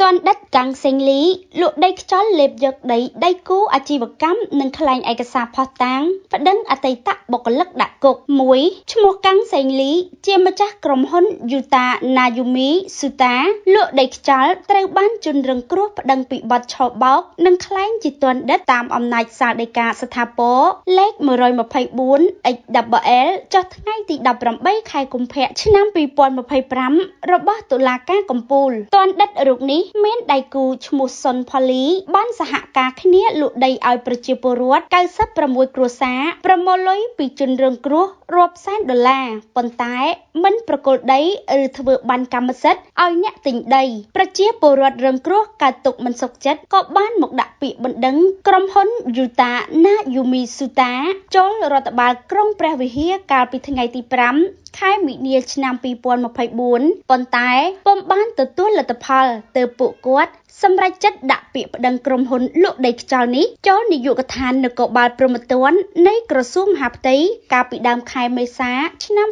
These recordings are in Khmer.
toàn đất căng sinh lý, lụa đây cho lệp giật đấy đây cú à chi vật cắm nâng khai ai cái xa phò táng và đấng à tây tắc bọc lắc đặc cục muối mua căng sinh lý chia mà chắc cầm hôn Yuta Nayumi Suta lụa đây cho treo bán chun rừng cướp và đấng bị bật cho bóc nâng khai chỉ toàn đất tam âm nạch xa đầy cả sát tháp bố lệch 124 XWL cho ngay thì đập rầm bay khai cùng phẹ chứ năm bị bọn 125 rồi bắt tụ là cá cầm pùl toàn đất ở rục ní miền đại cù chmut son phali banសហការគ្នាលក់ដីឲ្យប្រជាពលរដ្ឋ96គ្រួសារប្រមូលលុយពីជនរងគ្រោះរាប់សែនដុល្លារប៉ុន្តែមិនប្រគល់ដីឬធ្វើបានកម្មសិទ្ធិឲ្យអ្នកទិញដីប្រជាពលរដ្ឋរងគ្រោះកើតទុកមិនសុខចិត្តក៏បានមកដាក់ពាក្យបណ្ដឹងក្រុមហ៊ុន Yuta Nayumi Suta ចូលរដ្ឋបាលក្រុងព្រះវិហារកាលពីថ្ងៃទី5 ខែមិនិនាឆ្នាំ2024ប៉ុន្តែពុំបានទទួលលទ្ធផលទើបពួកគាត់សម្រាប់ចិត្តដាក់ពាក្យប្តឹងក្រុមហ៊ុនលក់ដីខ្យល់នេះចូលនាយកដ្ឋាននគរបាលព្រហ្មទណ្ឌនៃក្រសួងមហាផ្ទៃកាលពីដើមខែមេសាឆ្នាំ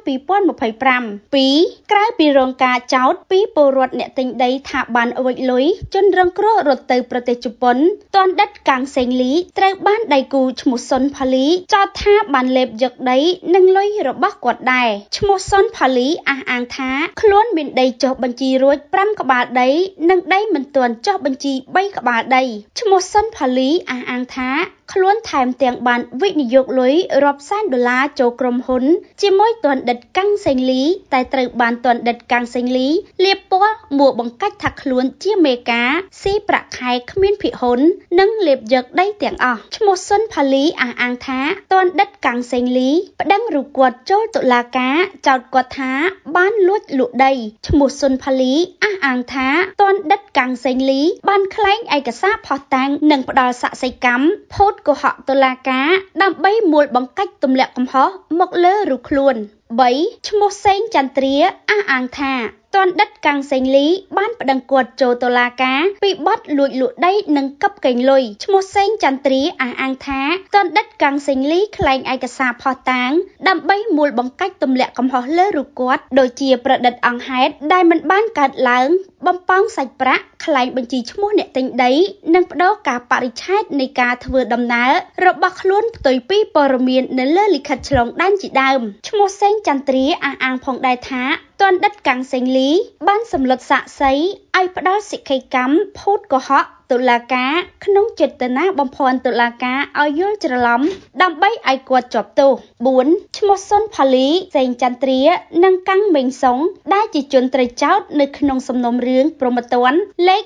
2025ពីក្រៅពីរងការចោទពីពលរដ្ឋអ្នកទិញដីថាបានអួចលុយជនរងគ្រោះរត់ទៅប្រទេសជប៉ុនទាន់ដិតកាំងសេងលីត្រូវបានដៃគូឈ្មោះសុនផាលីចោទថាបានលេបយកដីនិងលុយរបស់គាត់ដែរឈ្មោះសុនផាលីអះអាងថាខ្លួនមានដីចុះបញ្ជីរួច5ក្បាលដីនិងដីមិនទាន់ចុះបញ្ជី3ក្បាលដីឈ្មោះសុនផាលីអះអាងថាខ្លួនថែមទាំងបានវិនិយោគលុយរាប់សែនដុល្លារចូលក្រុមហ៊ុនជាមួយទាន់ដិតកាំងសេងលីតែត្រូវបានទាន់ដិតកាំងសេងលីលាបពណ៌មួបង្កាច់ថាខ្លួនជាមេការស៊ីប្រាក់ខែគ្មានភិហ៊ុននិងលេបយកដីទាំងអស់ឈ្មោះសុនផាលីអះអាងថាទាន់ដិតកាំងសេងលីប្តឹងរូបគាត់ចូលតុលាការចោទគាត់ថាបានលួចលក់ដីឈ្មោះសុនផាលីអះអាងថាទាន់ដិតកាំងសេងលីបានក្លែងឯកសារផុសតាំងនិងផ្ដល់សាក្សីកម្មភូតកុហកតុលាការដើម្បីមួលបង្កាច់ទម្លាក់កំហុសមកលើរូបខ្លួន3ឈ្មោះសេងចន្ទ្រាអះអាងថាទាន់ដិតកាំងសេងលីបានប្តឹងគាត់ចូលតុលាការពីបទលួចលក់ដីនិងកັບកេងលុយឈ្មោះសេងចន្ទ្រាអះអាងថាទាន់ដិតកាំងសេងលីក្លែងឯកសារផុសតាងដើម្បីមួលបង្កាច់ទម្លាក់កំហុសលើរូបគាត់ដូចជាប្រឌិតអង្គហេតុដែលមិនបានកើតឡើងបំពងសាច់ប្រាក់ក្លែងបញ្ជីឈ្មោះអ្នកទិញដីនិងបដូរការបរិច្ឆេទនៃការធ្វើដំណើររបស់ខ្លួនផ្ទុយពីព័ត៌មាននៅលើលិខិតឆ្លងដែនជាដើមឈ្មោះសេងចន្ទ្រាអះអាងផងដែរថាទាន់ដិតកាំងសេងលីបានសម្លុតសាក្សីឲ្យផ្ដល់សិក្ខីកម្មភូតកុហកតុលាការក្នុងចេតនាបំភាន់តុលាការឲ្យយល់ច្រឡំដើម្បីឲ្យគាត់ជាប់ទោស4ឈ្មោះសុនផាលីសេងចន្ទ្រានិងកាំងមេងសុងដែលជាជនត្រូវចោទនៅក្នុងសំណុំរឿងព្រហ្មទណ្ឌលេខ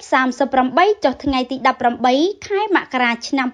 38ចុះថ្ងៃទី18ខែមករាឆ្នាំ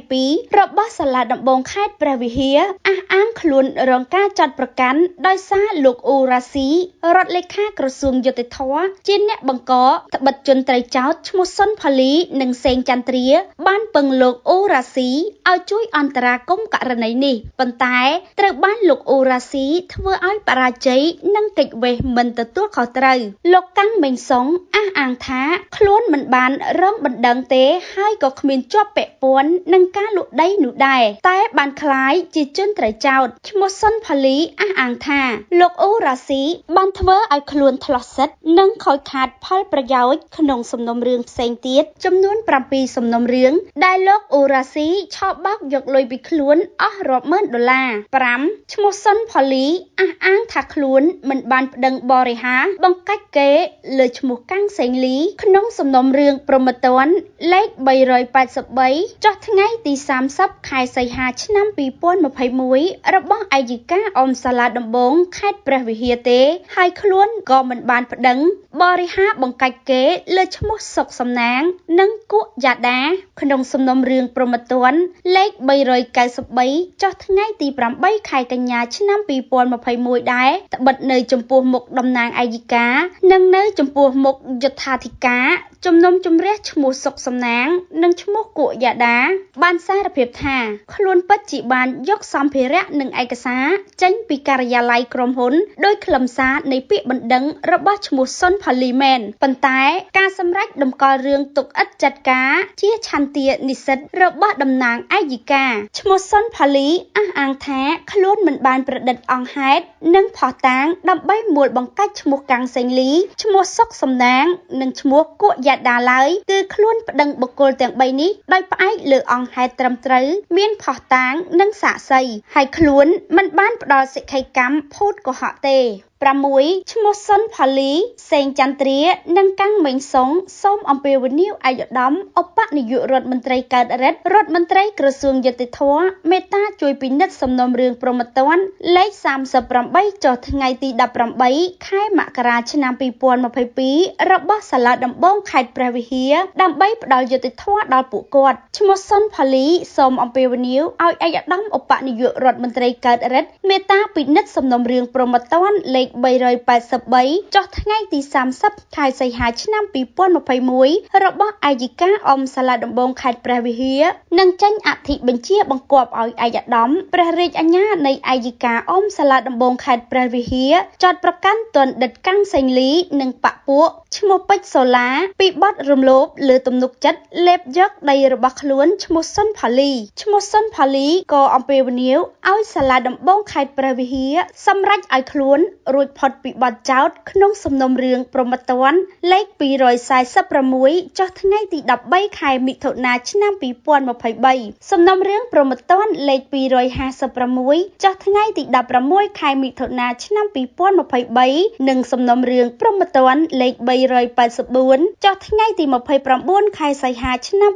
2022របស់សាលាដំបងខេត្តព្រះវិហារអះអាងខ្លួនរងការចាត់ប្រកាន់ដោយសារលោកអូរ៉ាស៊ីរដ្ឋលេខាក្រសួងយុតិធម៌ជាអ្នកបង្កត្បិតជនត្រូវចោទឈ្មោះសុនផាលីនិងសេងចន្ទ្រាបានពឹងលោកអូរ៉ាស៊ីឲ្យជួយអន្តរាគមន៍ករណីនេះប៉ុន្តែត្រូវបានលោកអូរ៉ាស៊ីធ្វើឲ្យបរាជ័យនិងកិច្ចវេះមិនទទួលខុសត្រូវលោកកាំងមេងសុងអះអាងថាខ្លួនមិនបានរងបណ្ដឹងទេហើយក៏គ្មានជាប់ពាក់ព័ន្ធនឹងការលក់ដីនោះដែរតែបានคล้ายជាជនត្រូវចោទឈ្មោះសុនផាលីអះអាងថាលោកអូរ៉ាស៊ីបានធ្វើឲ្យខ្លួនថ្លោះសិទ្ធិនិងខូចខាតផលប្រយោជន៍ក្នុងសំណុំរឿងផ្សេងទៀតចំនួន7សំណុំរឿងដែលលោកអូរ៉ាស៊ីឆោបបោកយកលុយពីខ្លួនអស់រាប់ម៉ឺនដុល្លារ5ឈ្មោះសុនផាលីអះអាងថាខ្លួនមិនបានប្តឹងបរិហារបង្កាច់គេលើឈ្មោះកាំងសេងលីក្នុងសំណុំរឿងព្រហ្មទណ្ឌលេខ383ចុះថ្ងៃទី30ខែសីហាឆ្នាំ2021របស់អាយកាអមសាលាដំបងខេត្តព្រះវិហារទេហើយខ្លួនក៏មិនបានប្តឹងបរិហារបង្កាច់គេលើឈ្មោះសុកសំណាងនិងគក់យ៉ាដាក្នុងសំណុំរឿងព្រហ្មទណ្ឌលេខ393ចុះថ្ងៃទី8ខែកញ្ញាឆ្នាំ2021ដែរត្បិតនៅចំពោះមុខតំណាងអាយកានិងនៅចំពោះមុខយុត្ថាធិការជំនុំជម្រះឈ្មោះសុកសំណាងនិងឈ្មោះគក់យ៉ាដាបានសារភាពថាខ្លួនពិតជាបានយកសម្ភារៈនិងឯកសារចេញពីការិយាល័យក្រុមហ៊ុនដោយខ្លឹមសារនៃពាក្យបណ្ដឹងរបស់ឈ្មោះសុនផាលីមែនប៉ុន្តែការសម្រេចតម្កល់រឿងទុក ឥតចាត់ការជាឆន្ទានិស្សិតរបស់តំណាងអាយិកាឈ្មោះសុនផាលីអះអាងថាខ្លួនមិនបានប្រឌិតអង្គហេតុនិងផុសតាងដើម្បីមួលបង្កាច់ឈ្មោះកាំងសេងលីឈ្មោះសុកសំណាងនិងឈ្មោះគក់យ៉ាដាឡើយគឺខ្លួនប្តឹងបុគ្គលទាំង3នេះដោយផ្អែកលើអង្គហេតុត្រឹមត្រូវមានផុសតាងនិងសាក្សីហើយខ្លួនមិនបានផ្ដល់សិក្ខីកម្មភូតកុហកទេ6ឈ្មោះសុនផាលីសេងចន្ទ្រានិងកាំងមេងសុងសូមអំពាវនាវឯកឧត្តមឧបនាយករដ្ឋមន្ត្រីកើតរិទ្ធរដ្ឋមន្ត្រីក្រសួងយុតិធម៌មេត្តាជួយពិនិត្យសំណុំរឿងព្រហ្មទណ្ឌលេខ38ចុះថ្ងៃទី18ខែមករាឆ្នាំ2022របស់សាលាដំបងខេត្តព្រះវិហារដើម្បីផ្ដល់យុត្តិធម៌ដល់ពួកគាត់ឈ្មោះសុនផាលីសូមអំពាវនាវឲ្យឯកឧត្តមឧបនាយករដ្ឋមន្ត្រីកើតរិទ្ធមេត្តាពិនិត្យសំណុំរឿងព្រហ្មទណ្ឌលេខ383ចុះថ្ងៃទី30ខែសីហាឆ្នាំ2021របស់អាយិកាអមសាលាដំបងខេត្តព្រះវិហារនិងចេញអធិបញ្ជាបង្គាប់ឲ្យឯកឧត្តមព្រះរាជអាជ្ញានៃអាយិកាអមសាលាដំបងខេត្តព្រះវិហារចោទប្រកាន់ទណ្ឌិតកាំងសេងលីនិងបពពួកឈ្មោះពេជ្រសូឡាពីបទរំលោភលើទំនុកចិត្តលេបយកដីរបស់ខ្លួនឈ្មោះសុនផាលីឈ្មោះសុនផាលីក៏អំពាវនាវឲ្យសាលាដំបងខេត្តព្រះវិហារសម្រេចឲ្យខ្លួនរួចផុតពីបទចោទក្នុងសំណុំរឿងព្រហ្មទណ្ឌលេខ246ចុះថ្ងៃទី13ខែមិថុនាឆ្នាំ2023សំណុំរឿងព្រហ្មទណ្ឌលេខ256ចុះថ្ងៃទី16ខែមិថុនាឆ្នាំ2023និងសំណុំរឿងព្រហ្មទណ្ឌលេខ384ចុះថ្ងៃទី29ខែសីហាឆ្នាំ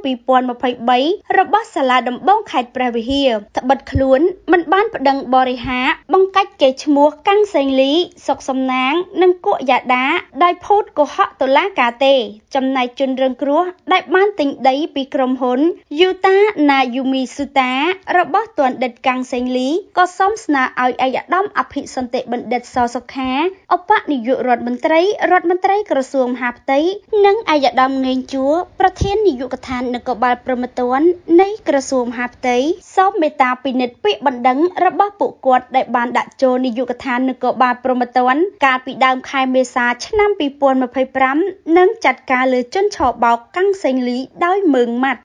2023របស់សាលាដំបងខេត្តព្រះវិហារត្បិតខ្លួនមិនបានប្តឹងបរិហារបង្កាច់កេរ្តិ៍ឈ្មោះកាំងសេងលីសុកសំណាងនិងគក់យ៉ាដាដោយភូតកុហកតុលាការទេចំណែកជនរងគ្រោះដែលបានទិញដីពីក្រុមហ៊ុនយូតាណាយូមីស៊ូតារបស់ទណ្ឌិតកាំងសេងលីក៏សូមស្នើឲ្យឯកឧត្តមអភិសន្តិបណ្ឌិតសសុខាឧបនាយករដ្ឋមន្ត្រីក្រសួងមហាផ្ទៃនិងឯកឧត្តមងេងជួរប្រធាននាយកដ្ឋាននគរបាលព្រហ្មទណ្ឌនៃក្រសួងមហាផ្ទៃសូមមេត្តាពិនិត្យពាក្យបណ្ដឹងរបស់ពួកគាត់ដែលបានដាក់ចូលនាយកដ្ឋាននគរបាលព្រហ្មទណ្ឌកាលពីដើមខែមេសាឆ្នាំ2025និងចាត់ការលើជនឆបោកកាំងសេងលីដោយមើងម៉ាត់